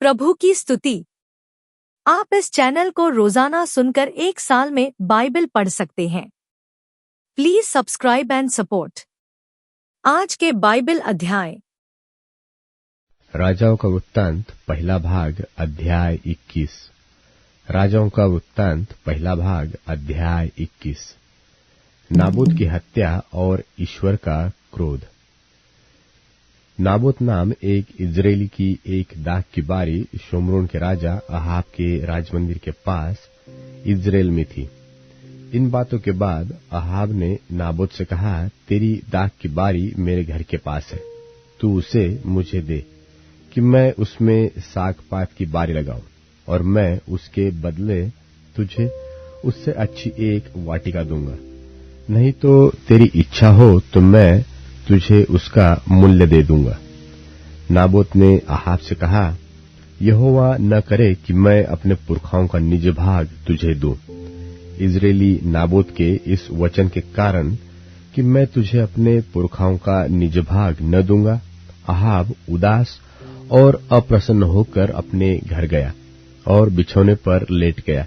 प्रभु की स्तुति। आप इस चैनल को रोजाना सुनकर 1 साल में बाइबल पढ़ सकते हैं। Please subscribe and support. आज के बाइबल अध्याय। राजाओं का वृत्तांत पहला भाग अध्याय 21। राजाओं का वृत्तांत पहला भाग अध्याय 21। नाबोत की हत्या और ईश्वर का क्रोध। नाबोत नाम एक इजरायली की एक दाख की बारी शोमरोन के राजा अहाब के राजमंदिर के पास इजराइल में थी। इन बातों के बाद अहाब ने नाबोत से कहा, तेरी दाख की बारी मेरे घर के पास है, तू उसे मुझे दे कि मैं उसमें साग पात की बारी लगाऊं, और मैं उसके बदले तुझे उससे अच्छी एक वाटिका दूंगा। नहीं तो तेरी इच्छा हो तो मैं तुझे उसका मूल्य दे दूंगा। नाबोत ने अहाब से कहा, यहोवा न करे कि मैं अपने पुरखाओं का निज भाग तुझे दूं। इजरायली नाबोत के इस वचन के कारण कि मैं तुझे अपने पुरखाओं का निज भाग न दूंगा, अहाब उदास और अप्रसन्न होकर अपने घर गया और बिछौने पर लेट गया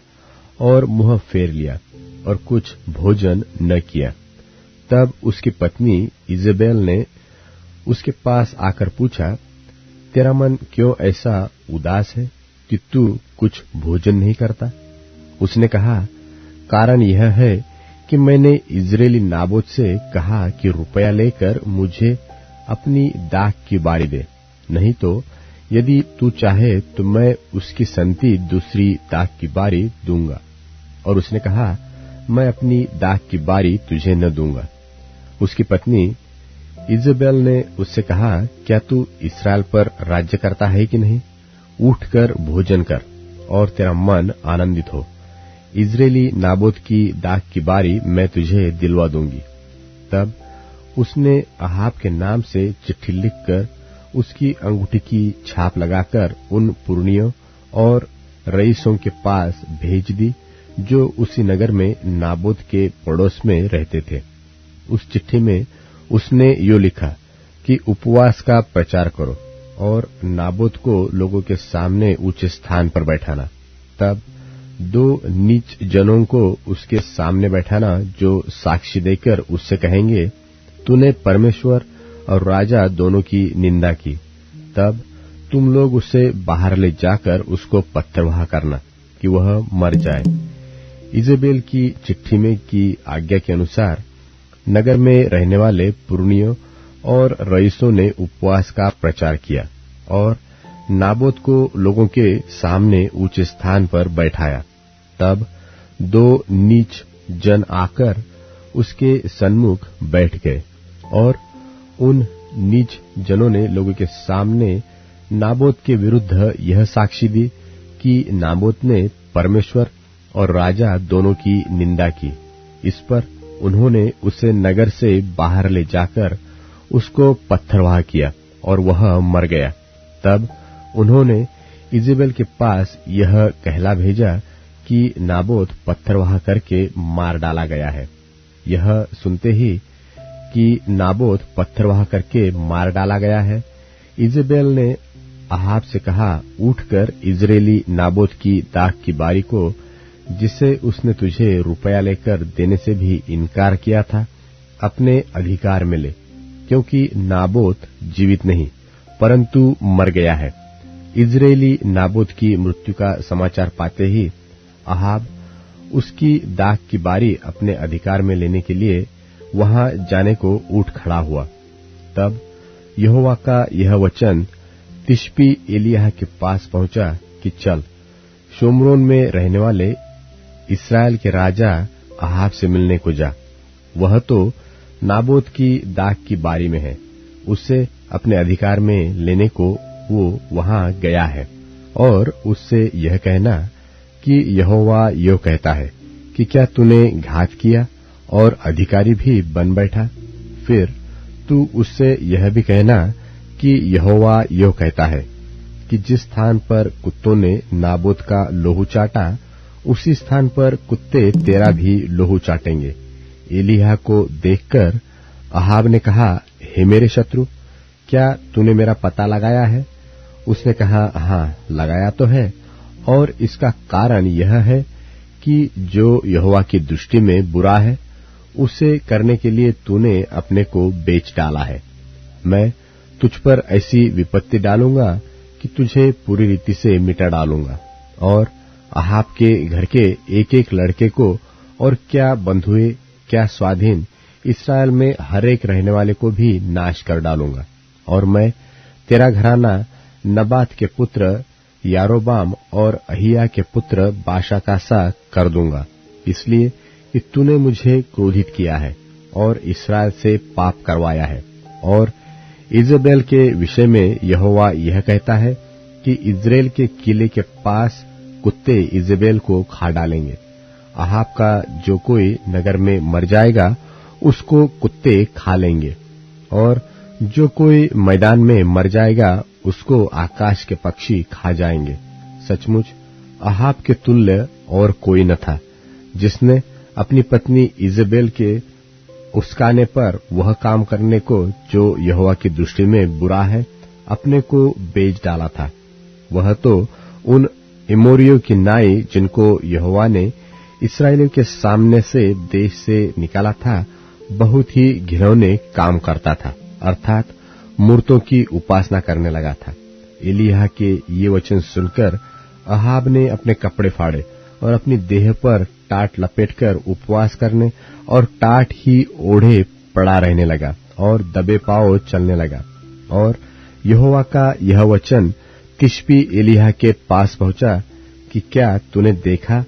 और मुंह फेर लिया और कुछ भोजन न किया। तब उसकी पत्नी इजेबेल ने उसके पास आकर पूछा, तेरा मन क्यों ऐसा उदास है कि तू कुछ भोजन नहीं करता? उसने कहा, कारण यह है कि मैंने इजरायली नाबोत से कहा कि रुपया लेकर मुझे अपनी दाख की बारी दे, नहीं तो यदि तू चाहे तो मैं उसकी संति दूसरी दाख की बारी दूंगा। और उसने कहा, मैं अपनी दाख की बारी तुझे न दूंगा। उसकी पत्नी इजेबेल ने उससे कहा, क्या तू इस्राएल पर राज्य करता है कि नहीं? उठकर भोजन कर और तेरा मन आनंदित हो। इजरायली नाबोत की दाख की बारी मैं तुझे दिलवा दूंगी। तब उसने अहाब के नाम से चिट्ठी लिखकर उसकी अंगूठी की छाप लगाकर उन पुरनियों और रईसों के पास भेज दी जो उसी नगर में नाबोत के पड़ोस में रहते थे। उस चिट्ठी में उसने यो लिखा कि उपवास का प्रचार करो और नाबोत को लोगों के सामने ऊंचे स्थान पर बैठाना। तब 2 नीच जनों को उसके सामने बैठाना जो साक्षी देकर उससे कहेंगे, तूने परमेश्वर और राजा दोनों की निंदा की। तब तुम लोग उसे बाहर ले जाकर उसको पत्थरवाह करना कि वह मर जाए। इजेबेल की चिट्ठी में की आज्ञा के अनुसार नगर में रहने वाले पुरनियों और रईसों ने उपवास का प्रचार किया और नाबोत को लोगों के सामने ऊंचे स्थान पर बैठाया। तब 2 नीच जन आकर उसके सन्मुख बैठ गए और उन नीच जनों ने लोगों के सामने नाबोत के विरुद्ध यह साक्षी दी कि नाबोत ने परमेश्वर और राजा दोनों की निंदा की। इस पर उन्होंने उसे नगर से बाहर ले जाकर उसको पत्थरवाह किया और वह मर गया। तब उन्होंने इजेबेल के पास यह कहला भेजा कि नाबोत पत्थरवाह करके मार डाला गया है। यह सुनते ही कि नाबोत पत्थरवाह करके मार डाला गया है, इजेबेल ने अहाब से कहा, उठकर इजरायली नाबोत की दाख की बारी को, जिसे उसने तुझे रुपया लेकर देने से भी इनकार किया था, अपने अधिकार में ले, क्योंकि नाबोत जीवित नहीं परंतु मर गया है। इजरायली नाबोत की मृत्यु का समाचार पाते ही अहाब उसकी दाख की बारी अपने अधिकार में लेने के लिए वहां जाने को उठ खड़ा हुआ। तब यहोवा का यह वचन तिशबी एलिय्याह के पास पहुंचा कि चल, शोमरोन में रहने वाले इस्राएल के राजा अहाब से मिलने को जा। वह तो नाबोत की दाख की बारी में है, उसे अपने अधिकार में लेने को वो वहां गया है। और उससे यह कहना कि यहोवा यो कहता है कि क्या तूने घात किया और अधिकारी भी बन बैठा? फिर तू उससे यह भी कहना कि यहोवा यो कहता है कि जिस स्थान पर कुत्तों ने नाबोत का लोहू चाटा, उसी स्थान पर कुत्ते तेरा भी लोहू चाटेंगे। एलिय्याह को देखकर अहाब ने कहा, हे मेरे शत्रु, क्या तूने मेरा पता लगाया है उसने कहा, हाँ, लगाया तो है, और इसका कारण यह है कि जो यहोवा की दृष्टि में बुरा है उसे करने के लिए तूने अपने को बेच डाला है। मैं तुझ पर ऐसी विपत्ति डालूंगा कि तुझे पूरी रीति से मिटा डालूंगा, और अहाब के घर के एक एक लड़के को, और क्या बंधुए क्या स्वाधीन, इस्राएल में हर एक रहने वाले को भी नाश कर डालूंगा। और मैं तेरा घराना नबात के पुत्र यारोबाम और अहिया के पुत्र बाशा का सा कर दूंगा, इसलिए कि तूने मुझे क्रोधित किया है और इस्राएल से पाप करवाया है। और इजेबेल के विषय में यहोवा यह कहता है कि इस्राएल के किले के पास कुत्ते इजेबेल को खा डालेंगे। अहाब का जो कोई नगर में मर जाएगा उसको कुत्ते खा लेंगे, और जो कोई मैदान में मर जाएगा उसको आकाश के पक्षी खा जाएंगे। सचमुच अहाब के तुल्य और कोई न था, जिसने अपनी पत्नी इजेबेल के उस्काने पर वह काम करने को जो यहोवा की दृष्टि में बुरा है अपने को बेच डाला था। वह तो उन एमोरियों की नाई जिनको यहोवा ने इस्राएलियों के सामने से देश से निकाला था बहुत ही घिनौने काम करता था, अर्थात मूर्तों की उपासना करने लगा था। एलिय्याह के ये वचन सुनकर अहाब ने अपने कपड़े फाड़े और अपनी देह पर टाट लपेटकर उपवास करने और टाट ही ओढ़े पड़ा रहने लगा और दबे पांव चलने लगा। और यहोवा का यह वचन तिशबी एलिय्याह के पास पहुंचा कि क्या तूने देखा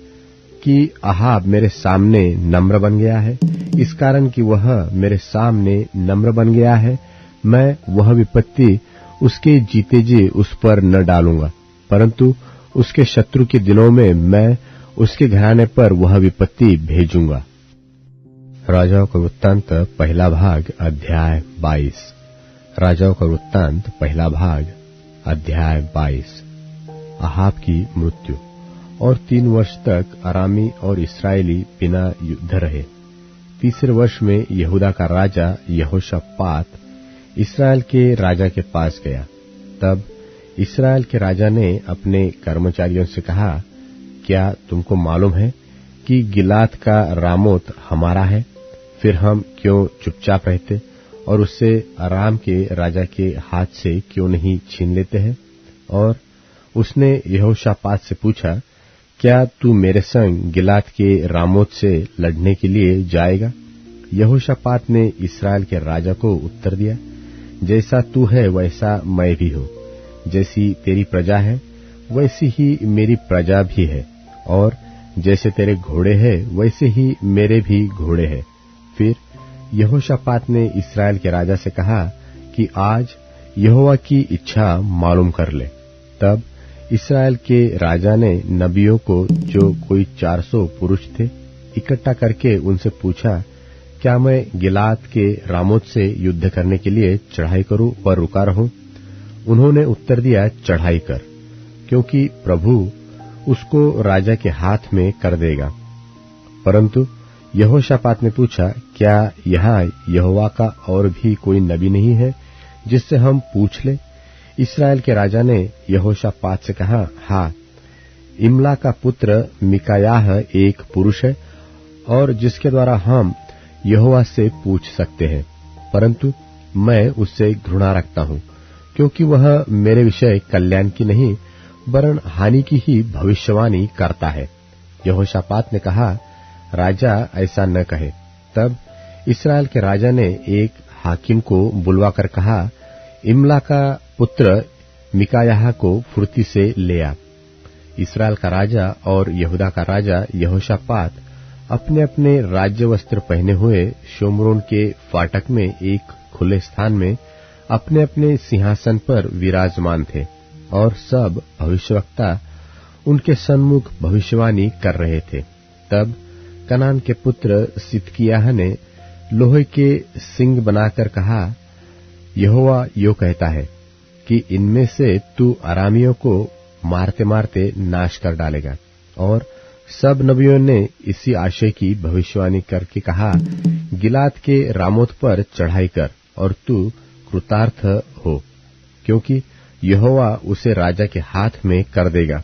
कि अहाब मेरे सामने नम्र बन गया है? इस कारण कि वह मेरे सामने नम्र बन गया है, मैं वह विपत्ति उसके जीते जी उस पर न डालूंगा, परंतु उसके शत्रु के दिनों में मैं उसके घराने पर वह विपत्ति भेजूंगा। राजाओं का वृत्तांत पहला भाग अध्याय 22। राजाओं का वृत्तांत पहला भाग अध्याय 22। अहाब की मृत्यु। और 3 वर्ष तक अरामी और इस्राएली बिना युद्ध रहे। तीसरे वर्ष में यहूदा का राजा यहोशापात इस्राएल के राजा के पास गया। तब इस्राएल के राजा ने अपने कर्मचारियों से कहा, क्या तुमको मालूम है कि गिलाद का रामोत हमारा है? फिर हम क्यों चुपचाप रहते और उससे अराम के राजा के हाथ से क्यों नहीं छीन लेते हैं? और उसने यहोशापात से पूछा, क्या तू मेरे संग गिलाद के रामोत से लड़ने के लिए जाएगा? यहोशापात ने इस्राएल के राजा को उत्तर दिया, जैसा तू है वैसा मैं भी हूँ, जैसी तेरी प्रजा है वैसी ही मेरी प्रजा भी है, और जैसे तेरे घोड़े हैं वैसे ही मेरे भी घोड़े हैं। फिर यहोशापात ने इस्राएल के राजा से कहा कि आज यहोवा की इच्छा मालूम कर ले। तब इस्राएल के राजा ने नबियों को, जो कोई 400 पुरुष थे, इकट्ठा करके उनसे पूछा, क्या मैं गिलाद के रामोत से युद्ध करने के लिए चढ़ाई करूं व रुका रहूं? उन्होंने उत्तर दिया, चढ़ाई कर, क्योंकि प्रभु उसको राजा के हाथ में कर देगा। परंतु यहोशापात ने पूछा, क्या यहाँ यहोवा का और भी कोई नबी नहीं है जिससे हम पूछ ले? इस्राएल के राजा ने यहोशापात से कहा, हाँ, इमला का पुत्र मिकायाह एक पुरुष है और जिसके द्वारा हम यहोवा से पूछ सकते हैं, परंतु मैं उससे घृणा रखता हूँ, क्योंकि वह मेरे विषय कल्याण की नहीं वरन हानि की ही भविष्यवाणी करता है। यहोशापात ने कहा, राजा ऐसा न कहे। तब इस्राएल के राजा ने एक हाकिम को बुलवाकर कहा, इमला का पुत्र मिकायाह को फुर्ती से ले आ। इस्राएल का राजा और यहूदा का राजा यहोशापात अपने अपने राज्य वस्त्र पहने हुए शोमरोन के फाटक में एक खुले स्थान में अपने अपने सिंहासन पर विराजमान थे, और सब भविष्यवक्ता उनके सन्मुख भविष्यवाणी कर रहे थे। तब कनान के पुत्र सिदकिय्याह ने लोहे के सिंग बनाकर कहा, यहोवा यो कहता है कि इनमें से तू अरामियों को मारते मारते नाश कर डालेगा। और सब नबियों ने इसी आशय की भविष्यवाणी करके कहा, गिलाद के रामोत पर चढ़ाई कर और तू कृतार्थ हो, क्योंकि यहोवा उसे राजा के हाथ में कर देगा।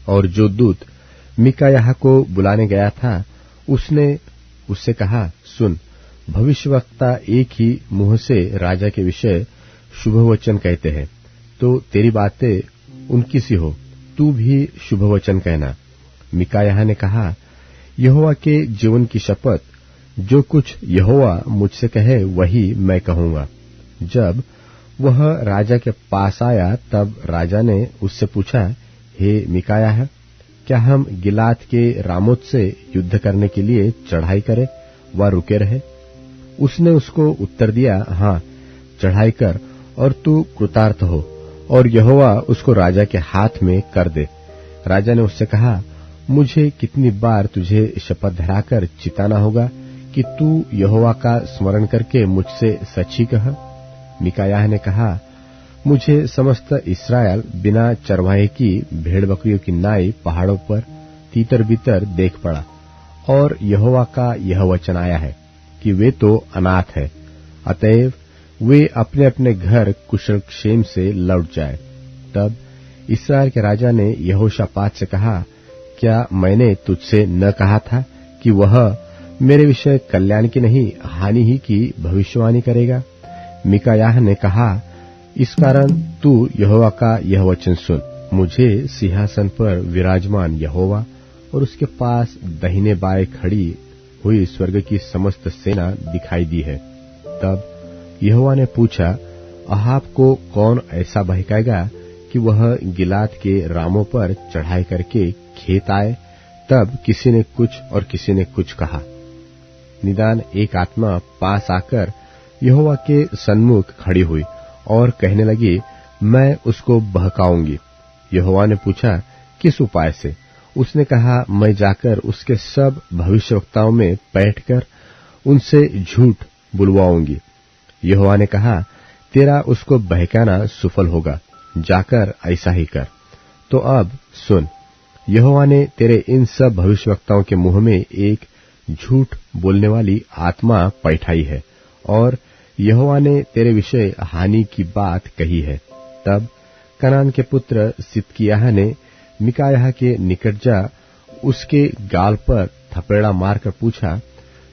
और जो दूत मिकायाह को बुलाने गया था, उसने उससे कहा, सुन, भविष्यवक्ता एक ही मुंह से राजा के विषय शुभ वचन कहते हैं, तो तेरी बातें उनकी सी हो, तू भी शुभ वचन कहना। मिकायाह ने कहा, यहोवा के जीवन की शपथ, जो कुछ यहोवा मुझसे कहे वही मैं कहूंगा। जब वह राजा के पास आया, तब राजा ने उससे पूछा, हे मिकायाह, क्या हम गिलाद के रामोत से युद्ध करने के लिए चढ़ाई करें व रुके रहे? उसने उसको उत्तर दिया, हाँ, चढ़ाई कर, और तू कृतार्थ हो, और यहोवा उसको राजा के हाथ में कर दे। राजा ने उससे कहा, मुझे कितनी बार तुझे शपथ धराकर चिताना होगा कि तू यहोवा का स्मरण करके मुझसे सच ही कह? मिकायाह ने कहा, मुझे समस्त इस्राएल बिना चरवाहे की भेड़ बकरियों की नाई पहाड़ों पर तीतर बीतर देख पड़ा, और यहोवा का यह वचन आया है कि वे तो अनाथ है, अतएव वे अपने अपने घर कुशल क्षेम से लौट जाए। तब इस्राएल के राजा ने यहोशापात से कहा, क्या मैंने तुझसे न कहा था कि वह मेरे विषय कल्याण की नहीं हानि ही की भविष्यवाणी करेगा? मिकायाह ने कहा, इस कारण तू यहोवा का यह वचन सुन। मुझे सिंहासन पर विराजमान यहोवा और उसके पास दाहिने बाएं खड़ी हुई स्वर्ग की समस्त सेना दिखाई दी है। तब यहोवा ने पूछा, अहाब को कौन ऐसा बहकाएगा कि वह गिलाद के रामों पर चढ़ाई करके खेत आए? तब किसी ने कुछ और किसी ने कुछ कहा। निदान एक आत्मा पास आकर यहोवा के सन्मुख खड़ी हुई और कहने लगी, मैं उसको बहकाऊंगी। यहोवा ने पूछा, किस उपाय से? उसने कहा, मैं जाकर उसके सब भविष्यवक्ताओं में बैठकर उनसे झूठ बुलवाऊंगी। यहोवा ने कहा, तेरा उसको बहकाना सुफल होगा, जाकर ऐसा ही कर। तो अब सुन, यहोवा ने तेरे इन सब भविष्यवक्ताओं के मुंह में एक झूठ बोलने वाली आत्मा पैठाई है, और यहोवा ने तेरे विषय हानि की बात कही है। तब कनान के पुत्र सिदकिय्याह ने मिकायाह के निकट जा उसके गाल पर थपेड़ा मारकर पूछा,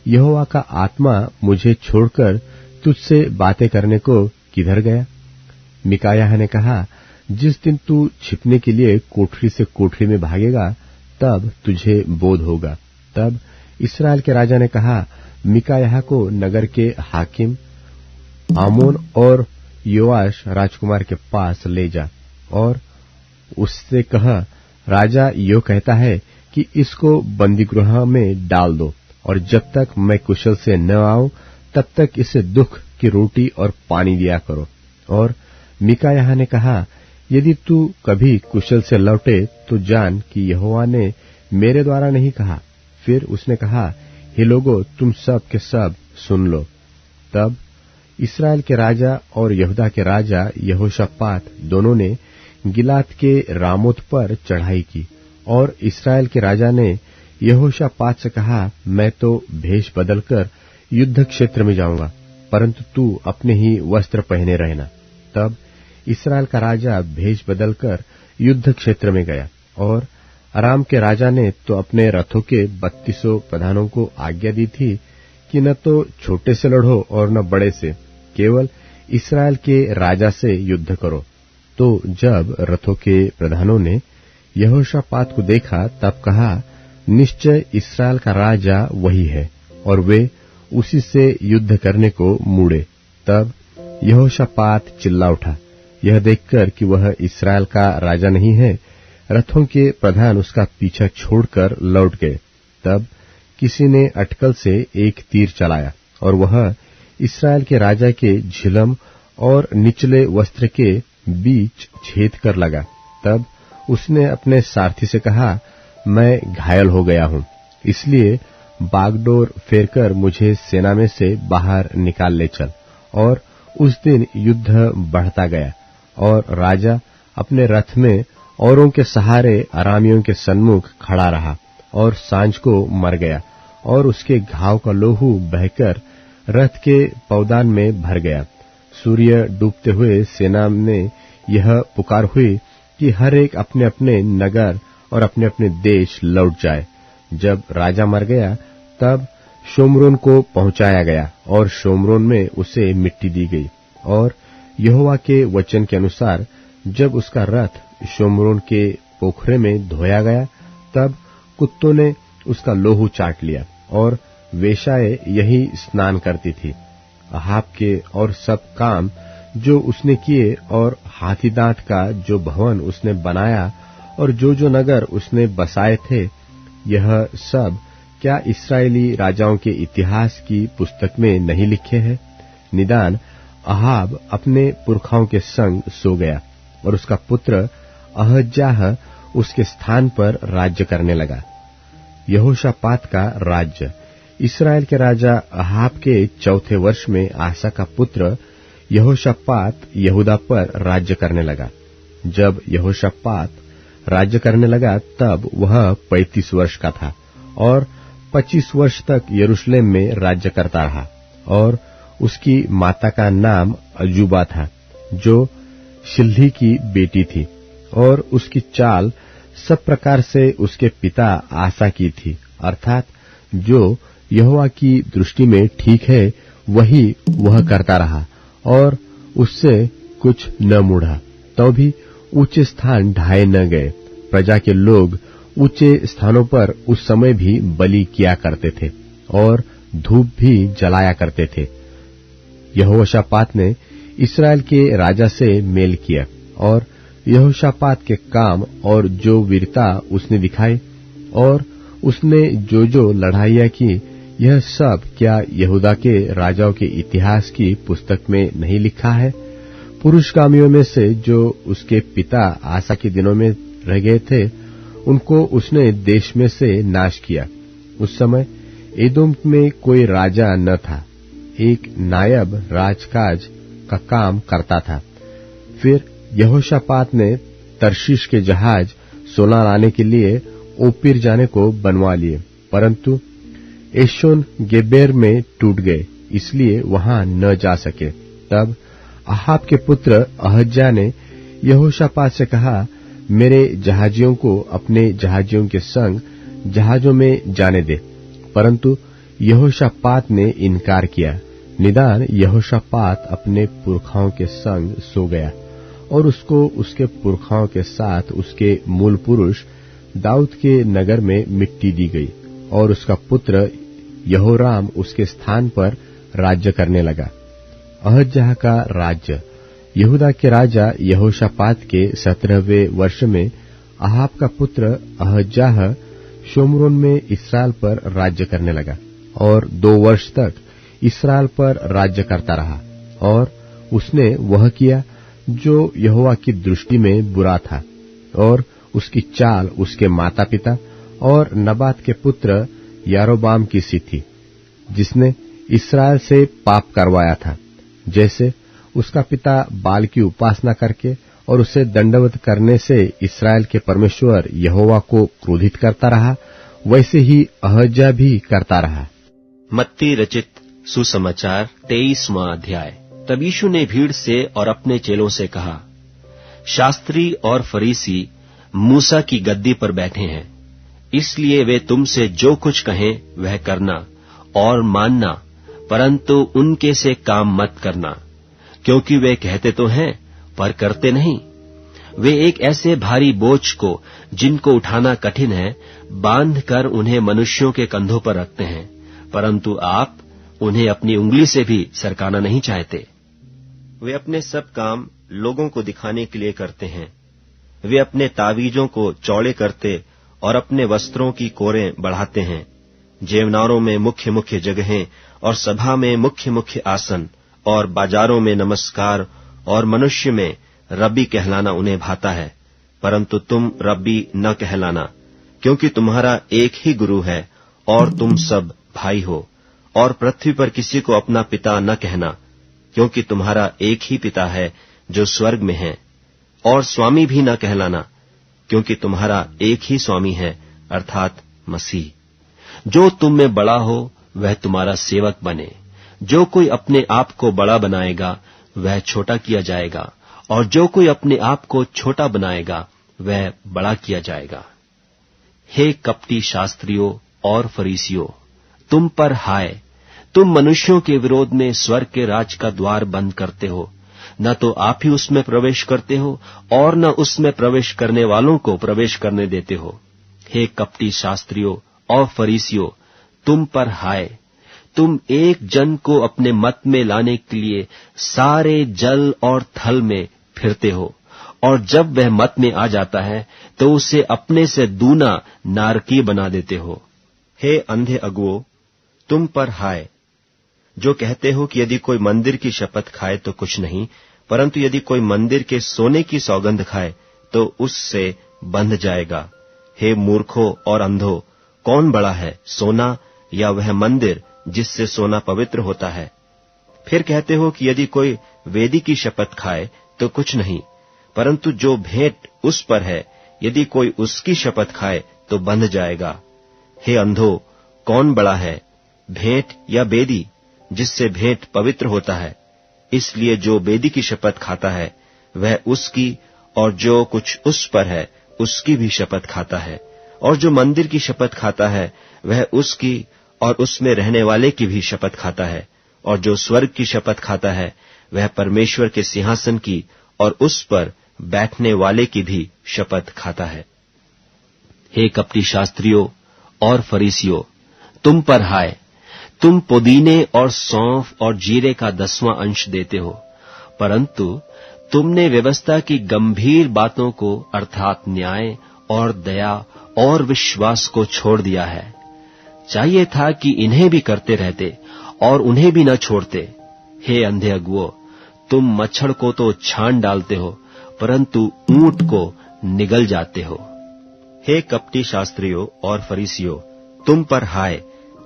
यहोवा का आत्मा मुझे छोड़कर तुझसे बातें करने को किधर गया? मिकायाह ने कहा, जिस दिन तू छिपने के लिए कोठरी से कोठरी में भागेगा, तब तुझे बोध होगा। तब इस्राएल के राजा ने कहा, मिकायाह को नगर के हाकिम आमोन और योआश राजकुमार के पास ले जा, और उससे कह, राजा यो कहता है कि इसको बंदीगृह में डाल दो, और जब तक मैं कुशल से न आऊं तब तक इसे दुख की रोटी और पानी दिया करो। और मिकायाह ने कहा, यदि तू कभी कुशल से लौटे तो जान कि यहोवा ने मेरे द्वारा नहीं कहा। फिर उसने कहा, हे लोगों, तुम सब के सब सुन लो। तब इस्राएल के राजा और यहूदा के राजा यहोशापात दोनों ने गिलाद के रामोत पर चढ़ाई की, और इस्राएल के राजा ने यहोशापात से कहा, मैं तो भेष बदलकर युद्ध क्षेत्र में जाऊंगा, परंतु तू अपने ही वस्त्र पहने रहना। तब इस्राएल का राजा भेष बदलकर युद्ध क्षेत्र में गया, और अराम के राजा ने तो अपने रथों के 3200 प्रधानों को आज्ञा दी थी कि न तो छोटे से लड़ो और न बड़े से, केवल इस्राएल के राजा से युद्ध करो। तो जब रथों के प्रधानों ने यहोशापात को देखा, तब कहा, निश्चय इस्राएल का राजा वही है, और वे उसी से युद्ध करने को मुड़े। तब यहोशापात चिल्ला उठा, यह देखकर कि वह इस्राएल का राजा नहीं है। रथों के प्रधान उसका पीछा छोड़कर लौट गए। तब किसी ने अटकल से एक तीर चलाया, और वह इस्राएल के राजा के झिलम और निचले वस्त्र के बीच छेद कर लगा। तब उसने अपने सारथी से कहा, मैं घायल हो गया हूं, इसलिए बागडोर फेरकर मुझे सेना में से बाहर निकाल ले चल। और उस दिन युद्ध बढ़ता गया, और राजा अपने रथ में औरों के सहारे अरामियों के सन्मुख खड़ा रहा, और सांझ को मर गया, और उसके घाव का लोहू बहकर रथ के पौदान में भर गया। सूर्य डूबते हुए सेना ने यह पुकार हुई कि हर एक अपने अपने नगर और अपने अपने देश लौट जाए। जब राजा मर गया तब शोम्रोन को पहुंचाया गया और शोम्रोन में उसे मिट्टी दी गई। और यहोवा के वचन के अनुसार जब उसका रथ शोम्रोन के पोखरे में धोया गया तब कुत्तों ने उसका लोहू चाट लिया और वेश्याएं यही स्नान करती थी। अहाब के और सब काम जो उसने किए और हाथी दांत का जो भवन उसने बनाया और जो नगर उसने बसाए थे, यह सब क्या इस्राएली राजाओं के इतिहास की पुस्तक में नहीं लिखे हैं? निदान अहाब अपने पुरखाओं के संग सो गया और उसका पुत्र अहज्याह उसके स्थान पर राज्य करने लगा। यहोशापात का राज्य। इस्राएल के राजा अहाब के चौथे वर्ष में आसा का पुत्र यहोशापात यहूदा पर राज्य करने लगा। जब यहोशापात राज्य करने लगा तब वह 35 वर्ष का था और 25 वर्ष तक यरूशलेम में राज्य करता रहा। और उसकी माता का नाम अजूबा था, जो शिल्ही की बेटी थी, और उसकी चाल सब प्रकार से उसके पिता आसा की थी, अर्थात जो यहोवा की दृष्टि में ठीक है वही वह करता रहा और उससे कुछ न मुड़ा। तो भी ऊंचे स्थान ढाए न गए। प्रजा के लोग ऊंचे स्थानों पर उस समय भी बलि किया करते थे और धूप भी जलाया करते थे। यहोशापात ने इस्राएल के राजा से मेल किया और यहोशापात के काम और जो वीरता उसने दिखाई और उसने जो लड़ाइयां की, यह सब क्या यहूदा के राजाओं के इतिहास की पुस्तक में नहीं लिखा है? पुरुषगामियों में से जो उसके पिता आसा के दिनों में रह गए थे, उनको उसने देश में से नाश किया। उस समय एदोम में कोई राजा न था, एक नायब राजकाज का काम करता था। फिर यहोशापात ने तर्शीश के जहाज सोना लाने के लिए ओपीर जाने को बनवा लिए, परंतु एशोन गेबेर में टूट गए, इसलिए वहां न जा सके। तब अहाब के पुत्र अहज्या ने यहोशापात से कहा, मेरे जहाजियों को अपने जहाजियों के संग जहाजों में जाने दे। परंतु यहोशापात ने इनकार किया। निदान यहोशापात अपने पुरखाओं के संग सो गया और उसको उसके पुरखाओं के साथ उसके मूल पुरुष दाऊद के नगर में मिट्टी दी गई और उसका पुत्र यहोराम उसके स्थान पर राज्य करने लगा। अहज्याह का राज्य। यहूदा के राजा यहोशापात के 17वें वर्ष में अहाब का पुत्र अहज्याह शोम्रोन में इस्राएल पर राज्य करने लगा और 2 वर्ष तक इस्राएल पर राज्य करता रहा। और उसने वह किया जो यहोवा की दृष्टि में बुरा था और उसकी चाल उसके माता पिता और नबात के पुत्र यारोबाम की सी थी, जिसने इस्राएल से पाप करवाया था। जैसे उसका पिता बाल की उपासना करके और उसे दंडवत करने से इस्राएल के परमेश्वर यहोवा को क्रोधित करता रहा, वैसे ही अहज्या भी करता रहा। मत्ती रचित सुसमाचार 23वां अध्याय। तब यीशु ने भीड़ से और अपने चेलों से कहा, शास्त्री और फरीसी मूसा की गद्दी पर बैठे हैं, इसलिए वे तुमसे जो कुछ कहें वह करना और मानना, परंतु उनके से काम मत करना, क्योंकि वे कहते तो हैं पर करते नहीं। वे एक ऐसे भारी बोझ को जिनको उठाना कठिन है बांध कर उन्हें मनुष्यों के कंधों पर रखते हैं, परंतु आप उन्हें अपनी उंगली से भी सरकाना नहीं चाहते। वे अपने सब काम लोगों को दिखाने के लिए करते हैं। वे अपने तावीजों को चौड़े करते और अपने वस्त्रों की कोरें बढ़ाते हैं। जेवनारों में मुख्य मुख्य जगहें और सभा में मुख्य मुख्य आसन और बाजारों में नमस्कार और मनुष्य में रब्बी कहलाना उन्हें भाता है, परंतु तुम रब्बी न कहलाना, क्योंकि तुम्हारा एक ही गुरु है और तुम सब भाई हो। और पृथ्वी पर किसी को अपना पिता न कहना, क्योंकि तुम्हारा एक ही पिता है जो स्वर्ग में है। और स्वामी भी न कहलाना, क्योंकि तुम्हारा एक ही स्वामी है, अर्थात मसीह। जो तुम में बड़ा हो वह तुम्हारा सेवक बने। जो कोई अपने आप को बड़ा बनाएगा वह छोटा किया जाएगा, और जो कोई अपने आप को छोटा बनाएगा वह बड़ा किया जाएगा। हे कपटी शास्त्रियों और फरीसियों, तुम पर हाय, तुम मनुष्यों के विरोध में स्वर्ग के राज का द्वार बंद करते हो, न तो आप ही उसमें प्रवेश करते हो और न उसमें प्रवेश करने वालों को प्रवेश करने देते हो। हे कपटी शास्त्रियों और फरीसियों, तुम पर हाय, तुम एक जन को अपने मत में लाने के लिए सारे जल और थल में फिरते हो, और जब वह मत में आ जाता है तो उसे अपने से दूना नारकीय बना देते हो। हे अंधे अगुओं, तुम पर हाय, जो कहते हो कि यदि कोई मंदिर की शपथ खाए तो कुछ नहीं, परंतु यदि कोई मंदिर के सोने की सौगंध खाए तो उससे बंध जाएगा। हे मूर्खों और अंधों, कौन बड़ा है, सोना या वह मंदिर जिससे सोना पवित्र होता है? फिर कहते हो कि यदि कोई वेदी की शपथ खाए तो कुछ नहीं, परंतु जो भेंट उस पर है, यदि कोई उसकी शपथ खाए तो बंध जाएगा। हे अंधो, कौन बड़ा है, भेंट या वेदी जिससे भेंट पवित्र होता है? इसलिए जो वेदी की शपथ खाता है वह उसकी, और जो कुछ उस पर है उसकी भी शपथ खाता है, और जो मंदिर की शपथ खाता है वह उसकी और उसमें रहने वाले की भी शपथ खाता है, और जो स्वर्ग की शपथ खाता है वह परमेश्वर के सिंहासन की और उस पर बैठने वाले की भी शपथ खाता है। हे कपटी शास्त्रियों और फरीसियों, तुम पर हाय, तुम पुदीने और सौंफ और जीरे का 10वां अंश देते हो, परंतु तुमने व्यवस्था की गंभीर बातों को अर्थात न्याय और दया और विश्वास को छोड़ दिया है। चाहिए था कि इन्हें भी करते रहते और उन्हें भी न छोड़ते। हे अंधे अगुओं, तुम मच्छर को तो छान डालते हो, परंतु ऊंट को निगल जाते हो। हे कपटी शास्त्रियों और फरीसियों, तुम पर हाय,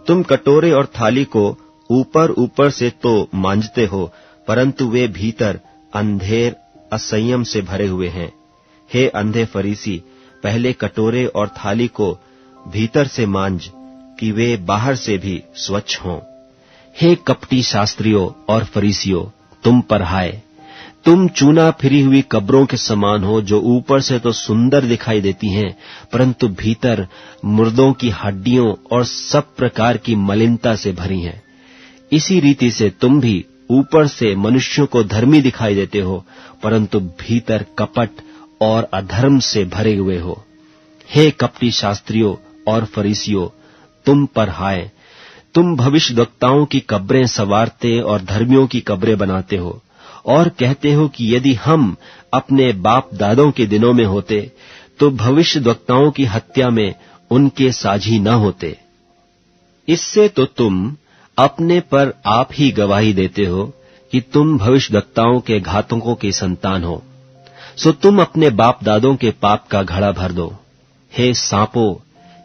तुम कटोरे और थाली को ऊपर ऊपर से तो मांजते हो, परंतु वे भीतर अंधेर असंयम से भरे हुए हैं। हे अंधे फरीसी, पहले कटोरे और थाली को भीतर से मांज, कि वे बाहर से भी स्वच्छ हों। हे कपटी शास्त्रियों और फरीसियों, तुम पर हाय, तुम चूना फिरी हुई कब्रों के समान हो, जो ऊपर से तो सुंदर दिखाई देती हैं, परंतु भीतर मुर्दों की हड्डियों और सब प्रकार की मलिनता से भरी हैं। इसी रीति से तुम भी ऊपर से मनुष्यों को धर्मी दिखाई देते हो, परंतु भीतर कपट और अधर्म से भरे हुए हो। हे कपटी शास्त्रियों और फरीसियों, तुम पर हाय, तुम भविष्यद्वक्ताओं की कब्रें संवारते और धर्मियों की कब्रें बनाते हो, और कहते हो कि यदि हम अपने बाप दादों के दिनों में होते तो भविष्यद्वक्ताओं की हत्या में उनके साझी न होते। इससे तो तुम अपने पर आप ही गवाही देते हो कि तुम भविष्यद्वक्ताओं के घातकों की संतान हो। सो तुम अपने बाप दादों के पाप का घड़ा भर दो। हे सांपों,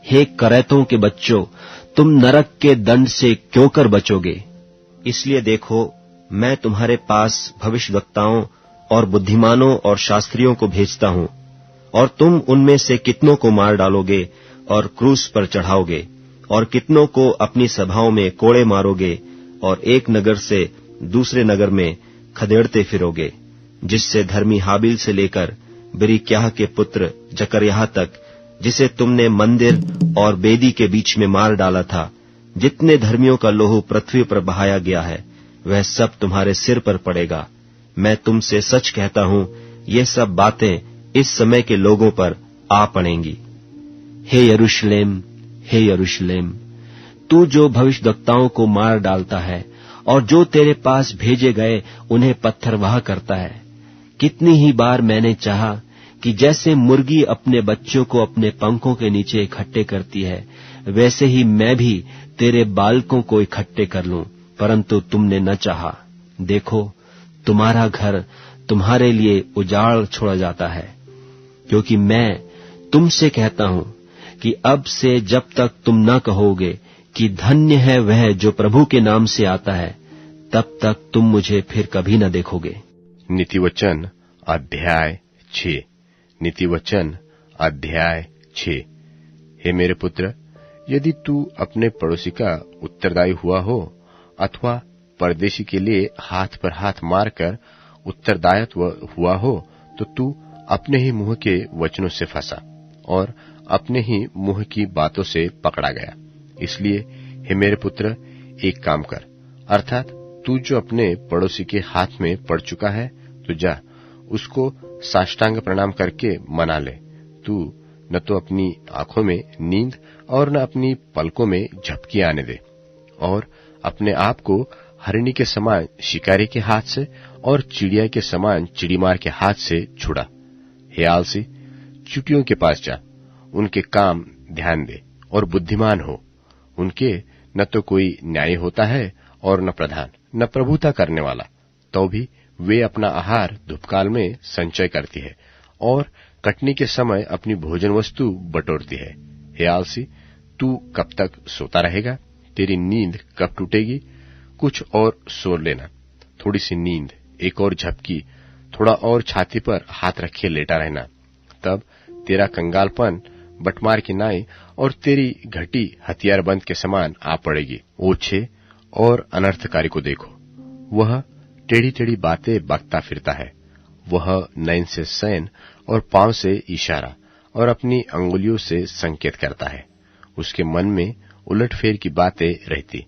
हे करैतों के बच्चों, तुम नरक के दंड से क्यों कर बचोगे? इसलिए देखो, मैं तुम्हारे पास भविष्यद्वक्ताओं और बुद्धिमानों और शास्त्रियों को भेजता हूं, और तुम उनमें से कितनों को मार डालोगे और क्रूस पर चढ़ाओगे, और कितनों को अपनी सभाओं में कोड़े मारोगे, और एक नगर से दूसरे नगर में खदेड़ते फिरोगे, जिससे धर्मी हाबिल से लेकर बिरिक्याह के पुत्र जकर्याह तक, जिसे तुमने मंदिर और बेदी के बीच में मार डाला था, जितने धर्मियों का लोहू पृथ्वी पर बहाया गया है, वह सब तुम्हारे सिर पर पड़ेगा। मैं तुमसे सच कहता हूं, ये सब बातें इस समय के लोगों पर आ पड़ेंगी। हे यरूशलेम, हे यरूशलेम, तू जो भविष्यद्वक्ताओं को मार डालता है और जो तेरे पास भेजे गए उन्हें पत्थरवाह करता है, कितनी ही बार मैंने चाहा कि जैसे मुर्गी अपने बच्चों को अपने पंखों के नीचे इकट्ठे करती है, वैसे ही मैं भी तेरे बालकों को इकट्ठे कर लूं, परंतु तुमने न चाहा। देखो, तुम्हारा घर तुम्हारे लिए उजाड़ छोड़ा जाता है। क्योंकि मैं तुमसे कहता हूं कि अब से जब तक तुम न कहोगे कि धन्य है वह जो प्रभु के नाम से आता है, तब तक तुम मुझे फिर कभी न देखोगे। नीतिवचन अध्याय 6। नीतिवचन अध्याय 6। हे मेरे पुत्र, यदि तू अपने पड़ोसी का उत्तरदायी हुआ हो, अथवा परदेशी के लिए हाथ पर हाथ मारकर उत्तरदायित्व हुआ हो तो तू अपने ही मुंह के वचनों से फंसा और अपने ही मुंह की बातों से पकड़ा गया। इसलिए हे मेरे पुत्र, एक काम कर, अर्थात तू जो अपने पड़ोसी के हाथ में पड़ चुका है तो जा, उसको साष्टांग प्रणाम करके मना ले। तू न तो अपनी आंखों में नींद और न अपनी पलकों में झपकी आने दे, और अपने आप को हरिणी के समान शिकारी के हाथ से और चिड़िया के समान चिड़ीमार के हाथ से छुड़ा। हे आलसी, चुटियों के पास जा, उनके काम ध्यान दे और बुद्धिमान हो। उनके न तो कोई न्याय होता है और न प्रधान, न प्रभुता करने वाला, तो भी वे अपना आहार धूपकाल में संचय करती है और कटनी के समय अपनी भोजन वस्तु बटोरती है। हे आलसी, तू कब तक सोता रहेगा? तेरी नींद कब टूटेगी? कुछ और सो लेना, थोड़ी सी नींद, एक और झपकी, थोड़ा और छाती पर हाथ रखे लेटा रहना। तब तेरा कंगालपन बटमार की नाई और तेरी घटी हथियारबंद के समान आ पड़ेगी। ओछे और अनर्थकारी को देखो, वह टेढ़ी टेढ़ी बातें बकता फिरता है। वह नैन से सैन और पांव से इशारा और अपनी अंगुलियों से संकेत करता है। उसके मन में उलटफेर की बातें रहती।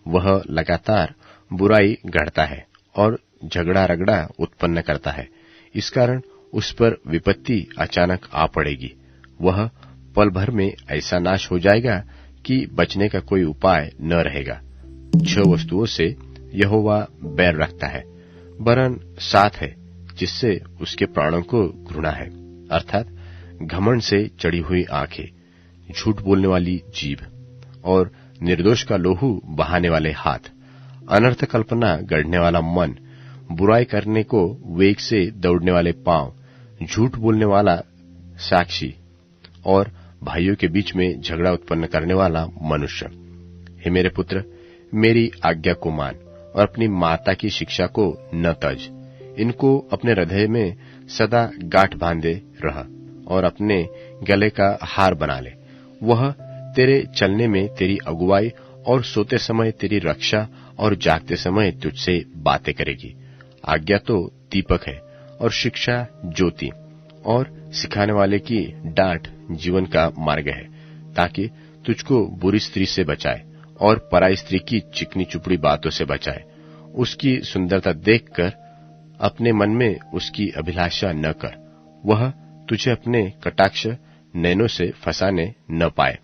वह लगातार बुराई गढ़ता है और झगड़ा रगड़ा उत्पन्न करता है। इस कारण उस पर विपत्ति अचानक आ पड़ेगी। वह पल भर में ऐसा नाश हो जाएगा कि बचने का कोई उपाय न रहेगा। 6 वस्तुओं से यहोवा बैर रखता है, वरन 7 है जिससे उसके प्राणों को घृणा है, अर्थात घमंड से चढ़ी हुई आंखें, झूठ बोलने वाली जीभ और निर्दोष का लोहू बहाने वाले हाथ, अनर्थ कल्पना गढ़ने वाला मन, बुराई करने को वेग से दौड़ने वाले पांव, झूठ बोलने वाला साक्षी और भाइयों के बीच में झगड़ा उत्पन्न करने वाला मनुष्य। हे मेरे पुत्र, मेरी आज्ञा को मान और अपनी माता की शिक्षा को न तज। इनको अपने हृदय में सदा गांठ बांधे रह और अपने गले का हार बना ले। वह तेरे चलने में तेरी अगुवाई और सोते समय तेरी रक्षा और जागते समय तुझसे बातें करेगी। आज्ञा तो दीपक है और शिक्षा ज्योति, और सिखाने वाले की डांट जीवन का मार्ग है, ताकि तुझको बुरी स्त्री से बचाए और पराई स्त्री की चिकनी चुपड़ी बातों से बचाए। उसकी सुंदरता देखकर अपने मन में उसकी अभिलाषा न कर। वह तुझे अपने कटाक्ष नैनों से फंसाने न पाए,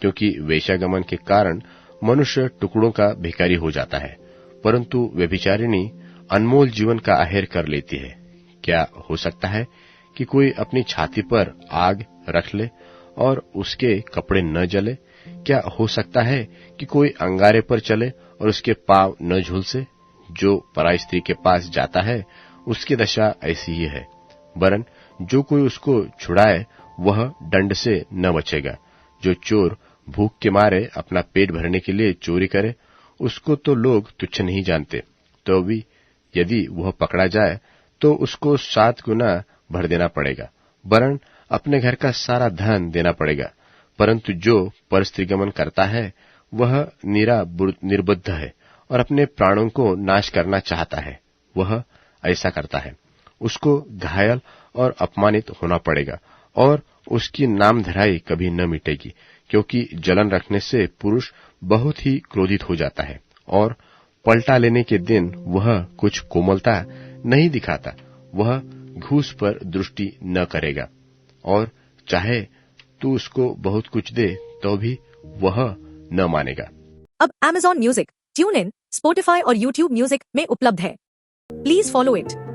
क्योंकि वेश्यागमन के कारण मनुष्य टुकड़ों का भिखारी हो जाता है, परंतु व्यभिचारिणी अनमोल जीवन का आहेर कर लेती है। क्या हो सकता है कि कोई अपनी छाती पर आग रख ले और उसके कपड़े न जले? क्या हो सकता है कि कोई अंगारे पर चले और उसके पांव न झुलसे? जो पराई स्त्री के पास जाता है उसकी दशा ऐसी ही है, वरन जो कोई उसको छुड़ाए वह दंड से न बचेगा। जो चोर भूख के मारे अपना पेट भरने के लिए चोरी करे, उसको तो लोग तुच्छ नहीं जानते, तो भी यदि वह पकड़ा जाए तो उसको 7 गुना भर देना पड़ेगा, वरन अपने घर का सारा धन देना पड़ेगा। परंतु जो परस्त्रीगमन करता है वह निर्बुद्ध है और अपने प्राणों को नाश करना चाहता है। वह ऐसा करता है, उसको घायल और अपमानित होना पड़ेगा और उसकी नामधराई कभी न मिटेगी, क्योंकि जलन रखने से पुरुष बहुत ही क्रोधित हो जाता है और पलटा लेने के दिन वह कुछ कोमलता नहीं दिखाता। वह घूस पर दृष्टि न करेगा और चाहे तू उसको बहुत कुछ दे तो भी वह न मानेगा। अब Amazon music, tune in, Spotify और YouTube म्यूजिक में उपलब्ध है। Please follow it.